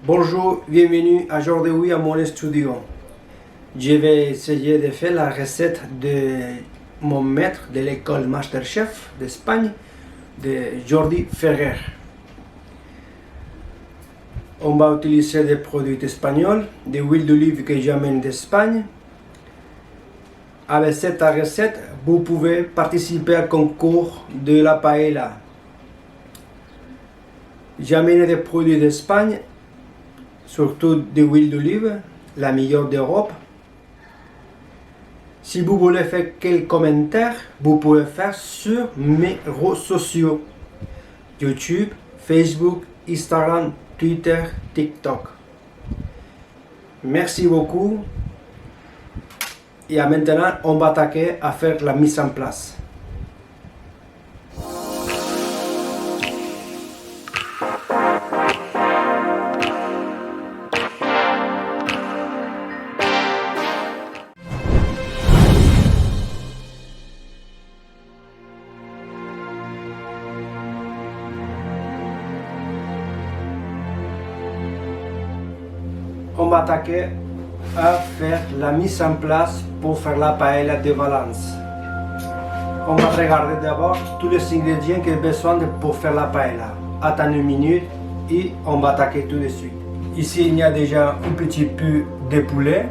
Bonjour, bienvenue aujourd'hui à mon studio. Je vais essayer de faire la recette de mon maître de l'école Masterchef d'Espagne, de Jordi Ferrer. On va utiliser des produits espagnols, de l'huile d'olive que j'amène d'Espagne. Avec cette recette, vous pouvez participer au concours de la paella. J'amène des produits d'Espagne, surtout de l'huile d'olive, la meilleure d'Europe. Si vous voulez faire quelques commentaires, vous pouvez faire sur mes réseaux sociaux. YouTube, Facebook, Instagram, Twitter, TikTok. Merci beaucoup. Et maintenant, on va attaquer à faire la mise en place. On va attaquer à faire la mise en place pour faire la paella de Valence. On va regarder d'abord tous les ingrédients qu'il y a besoin pour faire la paella. Attends une minute et on va attaquer tout de suite. Ici, il y a déjà un petit peu de poulet,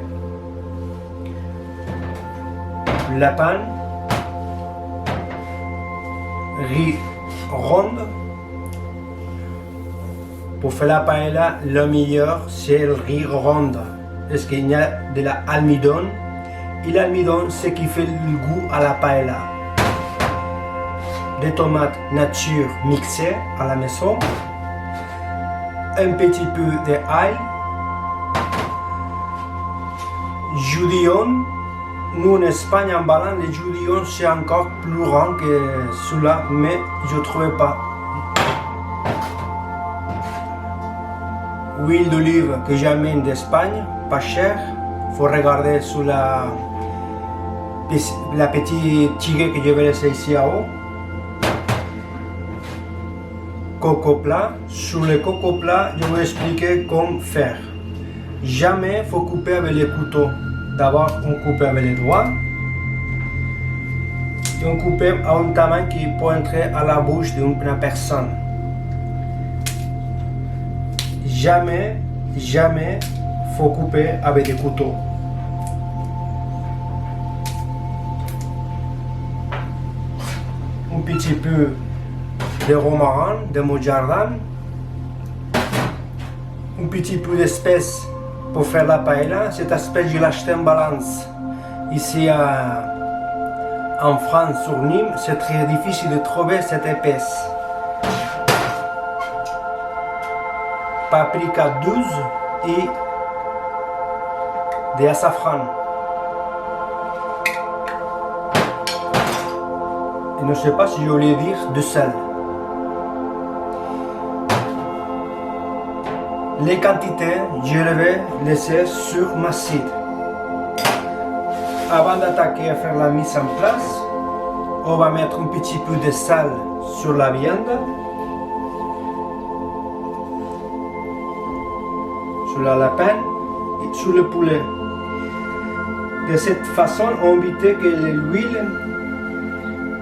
lapin, riz ronde. Pour faire la paella, le meilleur c'est le riz ronde. Parce qu'il y a de l'almidon. Et l'almidon, c'est qui fait le goût à la paella. Des tomates nature mixées à la maison. Un petit peu d'ail. Judillon. Nous en Espagne, en Valence, les judillons c'est encore plus grand que cela, mais je ne trouvais pas. Huile d'olive que j'amène d'Espagne, pas cher. Faut regarder sur la petite tigre que je vais laisser ici en haut. Coco plat. Sur le coco plat, je vais expliquer comment faire. Jamais faut couper avec les couteaux. D'abord, on coupe avec les doigts. Et on coupe à un taille qui peut entrer à la bouche d'une personne. Jamais faut couper avec des couteaux. Un petit peu de romarin de mon jardin. Un petit peu d'espèce pour faire la paella. Cette espèce, je l'ai acheté en Valence. Ici en France, sur Nîmes, c'est très difficile de trouver cette épaisse. Paprika 12 et de safran. Et je ne sais pas si je voulais dire de sel. Les quantités, je les vais laisser sur ma site. Avant d'attaquer à faire la mise en place, on va mettre un petit peu de sel sur la viande. Sur le lapin et sur le poulet. De cette façon, on évite que l'huile,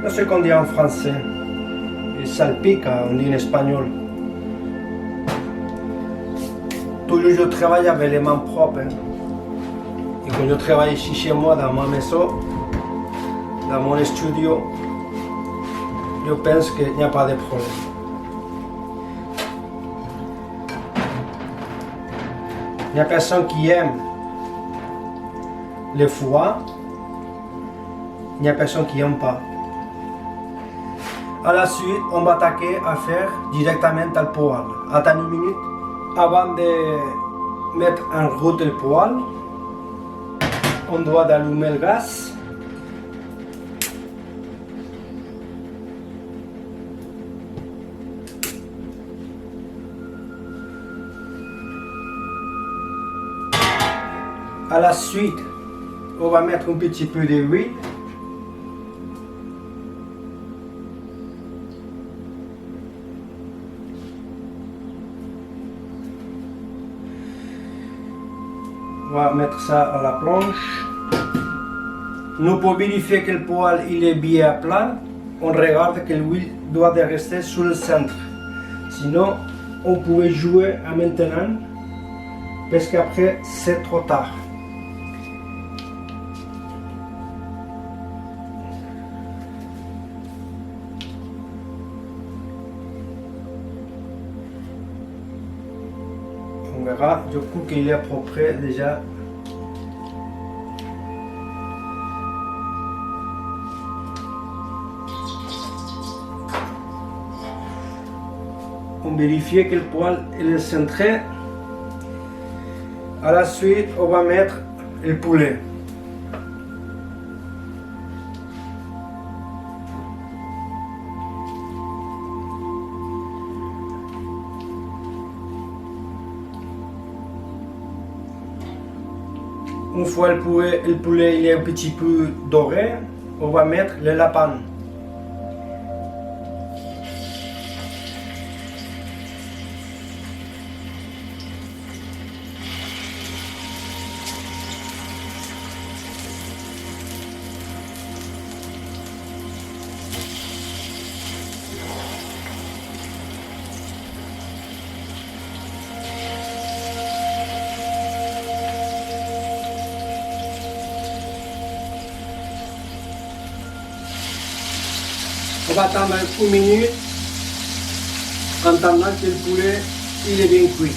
c'est ce qu'on dit en français, et salpique, on dit en espagnol. Toujours je travaille avec les mains propres. Et quand je travaille ici chez moi, dans ma maison, dans mon studio, je pense qu'il n'y a pas de problème. Il y a personne qui aime le foie, il n'y a personne qui n'aime pas. À la suite, on va attaquer à faire directement dans le poêle. Attends une minute. Avant de mettre en route le poêle, on doit allumer le gaz. À la suite, on va mettre un petit peu d'huile. On va mettre ça à la planche. Nous, pour vérifier que le poêle il est bien plat, on regarde que l'huile doit rester sur le centre. Sinon, on pouvait jouer à maintenant, parce qu'après, c'est trop tard. On verra, du coup, qu'il est à peu près déjà. On vérifie que le poêle est centré. À la suite, on va mettre le poulet. Une fois le poulet il est un petit peu doré, on va mettre le lapin. On va attendre une minute en attendant que le poulet il est bien cuit.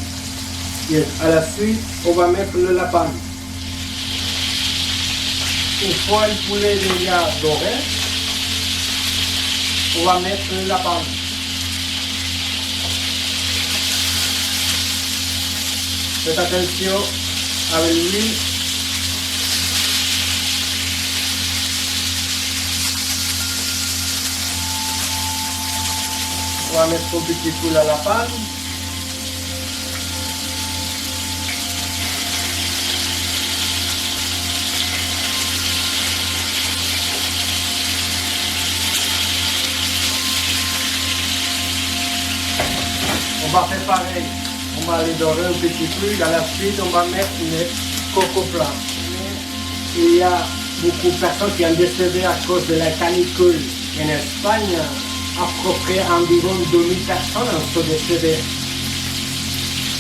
Et à la suite, on va mettre le lapin. Une fois le poulet déjà doré, on va mettre le lapin. Faites attention avec l'huile. On va mettre un petit peu la lapin. On va faire pareil. On va les dorer un petit peu. À la suite, on va mettre le coco plat. Il y a beaucoup de personnes qui ont décédé à cause de la canicule en Espagne. À peu près environ 2000 personnes sont décédées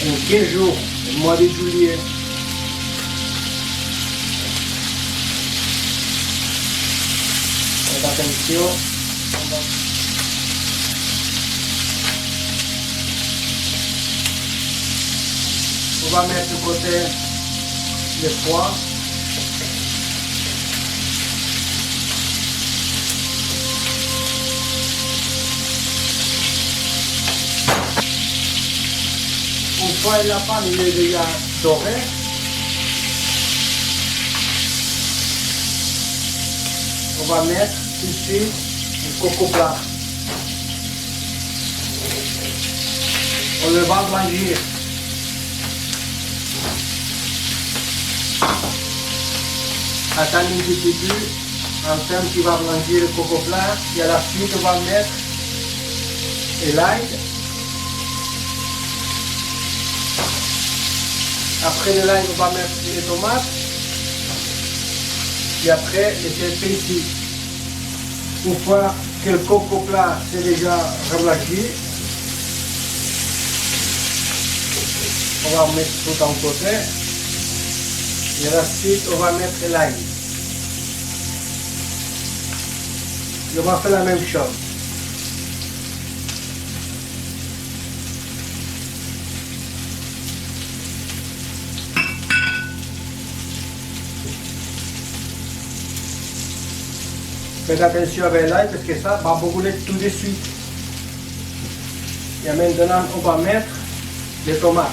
en 15 jours, le mois de juillet. Faites attention. On va mettre de côté le foie. Une fois le lapin il est déjà doré, on va mettre ici le coco plat. On le va blanchir. Attendre un petit peu, en temps qui va blanchir le coco plat, et à la suite on va mettre l'ail. Après le lime, on va mettre les tomates. Et après, les persil. Une fois que le coco plat c'est déjà reblanchi, on va mettre tout en côté. Et ensuite, on va mettre l'ail. Et on va faire la même chose. Faites attention avec l'ail parce que ça va brûler tout de suite. Et maintenant, on va mettre les tomates.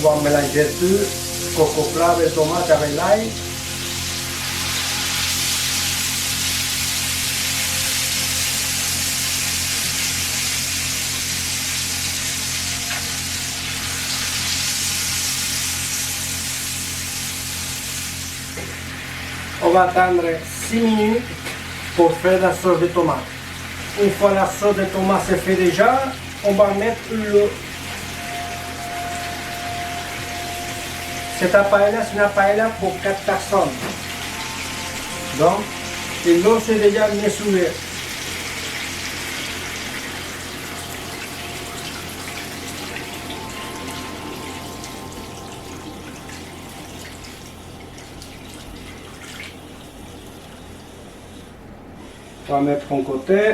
On va mélanger tout, coco plat, les tomates avec l'ail. On va attendre 6 minutes pour faire la sauce de tomate. Une fois la sauce de tomate c'est fait déjà, on va mettre l'eau. Cette paella, c'est une paella pour 4 personnes. Donc, l'eau c'est déjà mesuré. On va mettre en côté.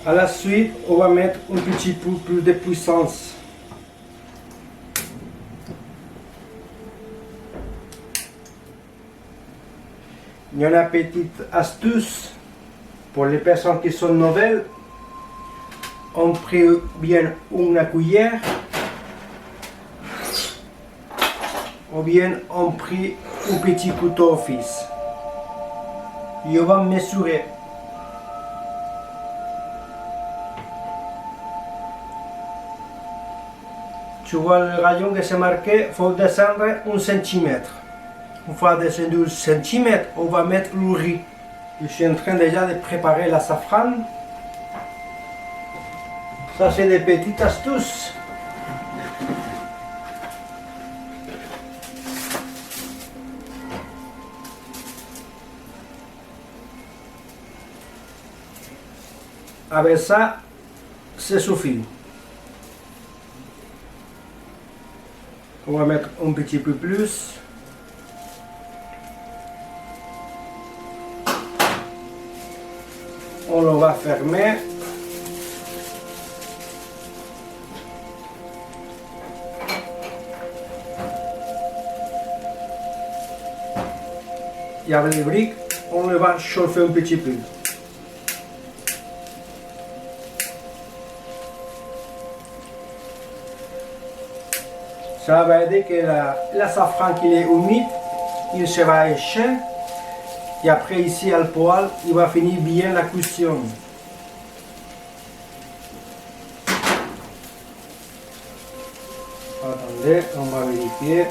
À la suite, on va mettre un petit peu plus de puissance. Il y a une petite astuce pour les personnes qui sont nouvelles. On prend bien une cuillère ou bien on prend un petit couteau office. Et on va mesurer. Tu vois le rayon que c'est marqué, il faut descendre 1 cm. Une fois descendu 1 cm, on va mettre le riz. Je suis en train déjà de préparer la safran. Ça c'est des petites astuces. Avec ça, c'est suffit. On va mettre un petit peu plus. On le va fermer. Et avec les briques, on le va chauffer un petit peu. Ça va aider que la safran qui est humide, il se va écher. Et après ici à le poêle, il va finir bien la cuisson. Attendez, on va vérifier.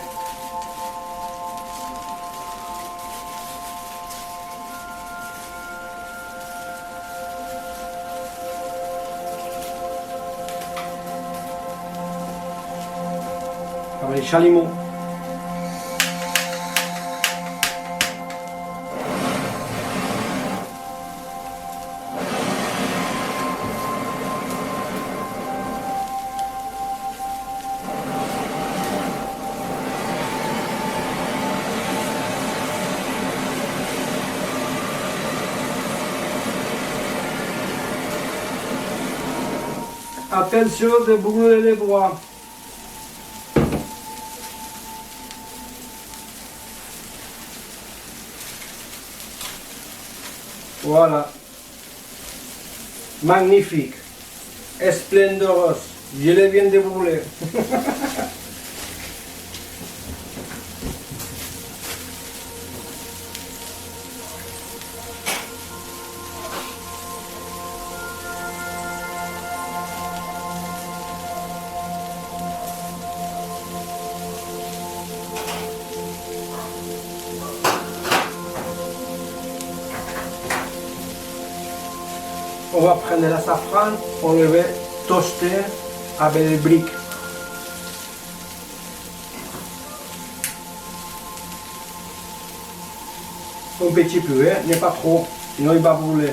Avec les chalumeaux. Attention de brûler les bois. Voilà. Magnifique. Esplendoros. Je les viens de brûler. On va prendre la safran, on le va toaster avec les briques. Un petit peu, hein, mais pas trop, sinon il va brûler.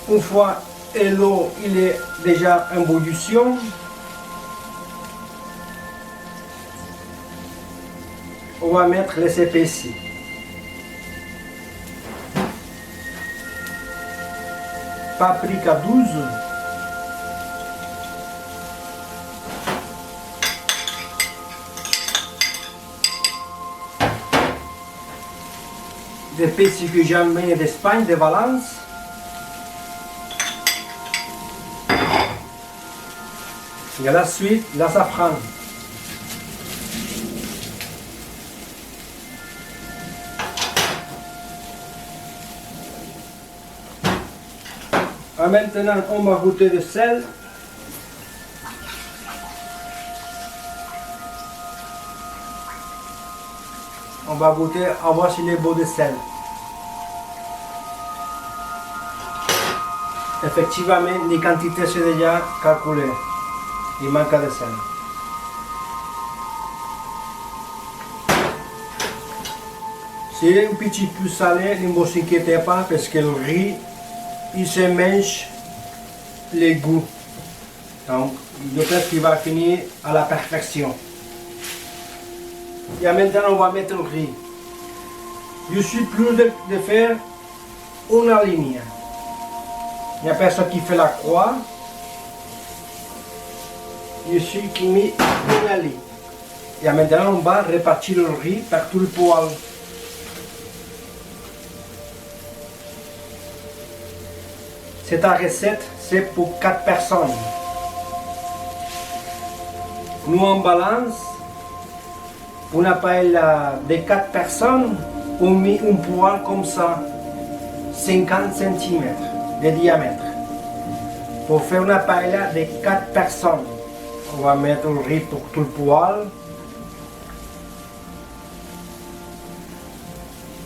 Une fois que l'eau est déjà en ébullition, on va mettre les épices. Paprika 12. Des épices que j'amène d'Espagne, de Valence. Et à la suite, la safran. Maintenant, on va goûter le sel. On va goûter à voir s'il est beau de sel. Effectivement, les quantités sont déjà calculées. Il manque de sel. C'est un petit peu salé, ne vous inquiétez pas parce que le riz, il se mange les goûts. Donc, je pense qu'il va finir à la perfection. Et maintenant, on va mettre le riz. Je suis plus de faire une ligne. Il y a personne qui fait la croix. Je suis qui met une ligne. Et maintenant, on va répartir le riz par tout le poêle. Cette recette, c'est pour 4 personnes. Nous, on balance. Pour une paella de 4 personnes, on met un poêle comme ça, 50 cm de diamètre. Pour faire une paella de 4 personnes, on va mettre le riz pour tout le poêle.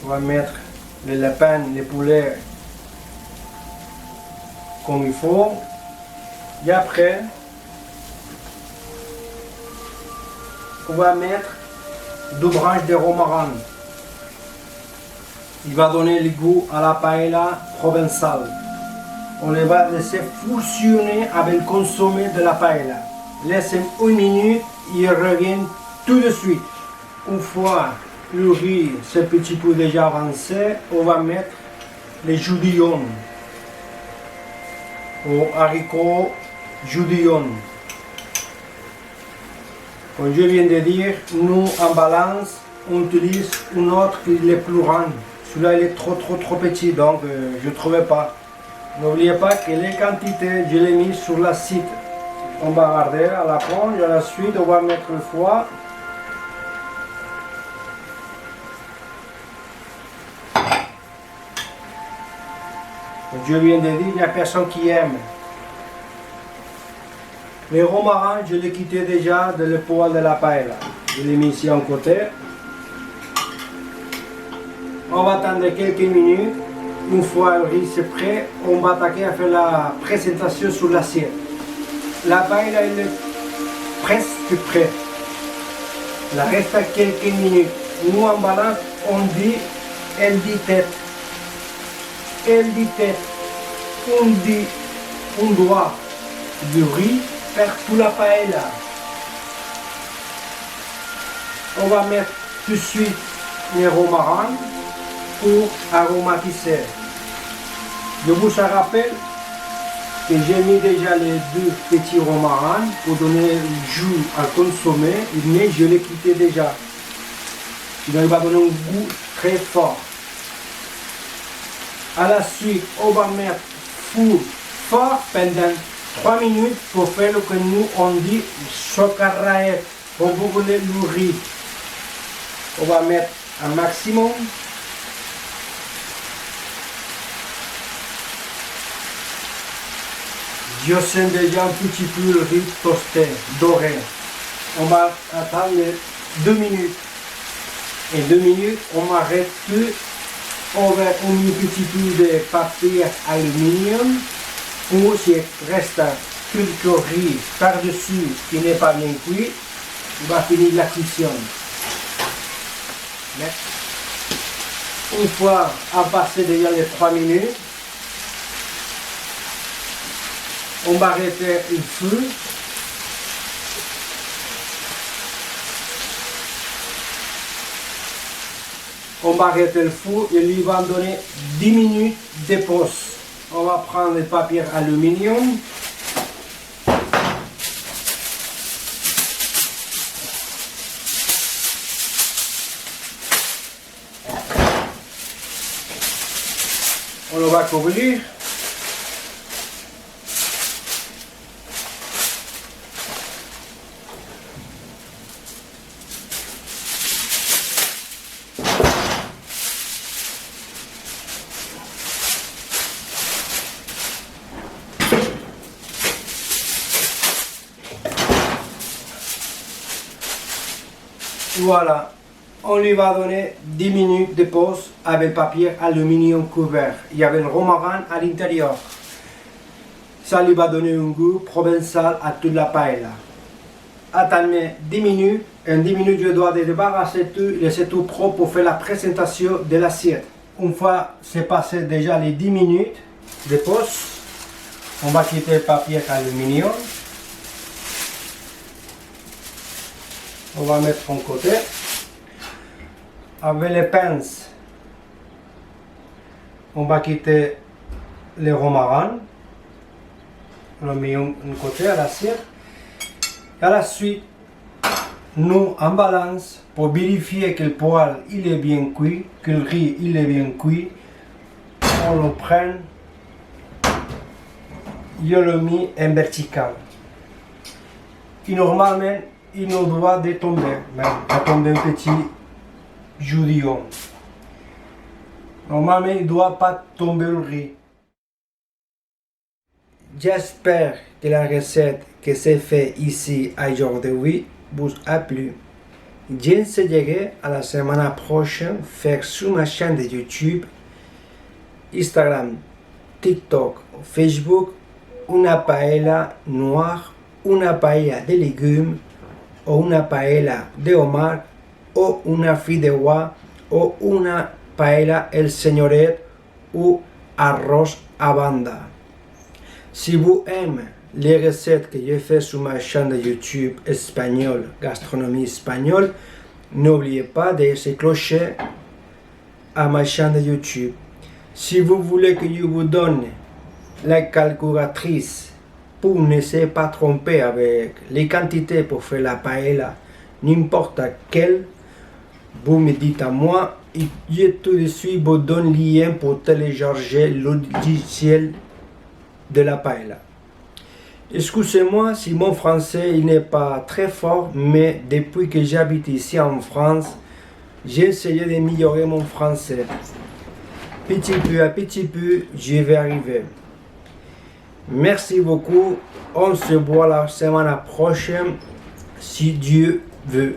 On va mettre le lapin, le poulet comme il faut. Et après, on va mettre 2 branches de romarin. Il va donner le goût à la paella provençale. On les va laisser fusionner avec le consommé de la paella. Laissez 1 minute, il revient tout de suite. Une fois le riz, ce petit peu déjà avancé, on va mettre les judillons. Ou haricots judillons. Comme je viens de dire, nous en balance, on utilise une autre qui est plus grande. Celui-là il est trop petit, donc je ne trouvais pas. N'oubliez pas que les quantités, je les ai mis sur la site. On va garder à la fin et à la suite on va mettre le foie. Comme je viens de dire, il n'y a personne qui aime. Les romarins, je l'ai quitté déjà de le poêle de la paella. Je l'ai mis ici en côté. On va attendre quelques minutes. Une fois le riz est prêt, on va attaquer à faire la présentation sur l'assiette. La paella elle est presque prête. Il reste à quelques minutes. Nous en balance, on dit, elle dit tête. Elle dit tête. On dit, on doit du riz faire toute la paella. On va mettre tout de suite les romarins pour aromatiser. Je vous rappelle que j'ai mis déjà les 2 petits romarins pour donner le jus à consommer, mais je l'ai quitté déjà. Il va donner un goût très fort. À la suite, on va mettre four fort pendant 3 minutes pour faire ce que nous on dit chocarraet, pour brûler le riz. On va mettre un maximum. Je sens déjà un petit peu le riz toasté, doré. On va attendre 2 minutes. Et 2 minutes, on m'arrête tout. On va un petit peu de papier aluminium pour s'il reste quelques riz par-dessus qui n'est pas bien cuit, on va finir la cuisson. Une fois à passer déjà les 3 minutes, on va arrêter le feu. On va arrêter le four et lui va donner 10 minutes de pause. On va prendre le papier aluminium. On le va couvrir. Voilà, On lui va donner 10 minutes de pause avec papier aluminium couvert. Il y avait le romarin à l'intérieur. Ça lui va donner un goût provençal à toute la paella. Attendez 10 minutes. En 10 minutes, je dois débarrasser tout, laisser tout propre pour faire la présentation de l'assiette. Une fois c'est passé déjà les 10 minutes de pause, on va quitter le papier aluminium. On va mettre en côté. Avec les pinces, on va quitter le romarin. On le met de côté à l'assiette. À la suite, nous en balance pour vérifier que le poêle il est bien cuit, que le riz il est bien cuit. On le prend, je le mets en vertical. Et normalement, il ne doit de tomber, mais il tombe un petit joudillon. Normalement, il ne doit pas tomber le riz. J'espère que la recette que c'est fait ici aujourd'hui vous a plu. J'essaierai à la semaine prochaine faire sur ma chaîne de YouTube, Instagram, TikTok, Facebook, una paella noire, una paella de légumes, ou una paella de homard, ou una fideuà, ou una paella el senyoret, ou arroz à banda. Si vous aimez les recettes que j'ai faites sur ma chaîne de YouTube espagnol, gastronomie espagnole, n'oubliez pas de se clocher à ma chaîne de YouTube. Si vous voulez que je vous donne la calculatrice pour ne pas tromper avec les quantités pour faire la paella, n'importe quelle, vous me dites à moi et je tout de suite vous donne le lien pour télécharger le logiciel de la paella. Excusez-moi si mon français il n'est pas très fort, mais depuis que j'habite ici en France, j'ai essayé d'améliorer mon français. Petit peu à petit peu, je vais arriver. Merci beaucoup. On se voit la semaine prochaine, si Dieu veut.